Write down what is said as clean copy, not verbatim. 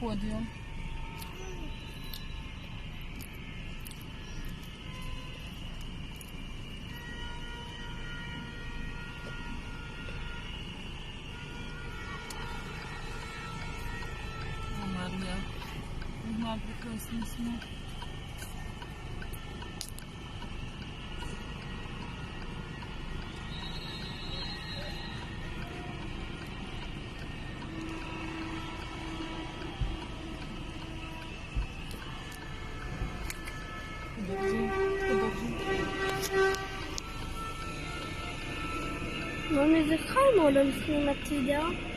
поділ. Ладно, угла прекрасный смог. Non, mais je crains, moi, l'homme cinématique.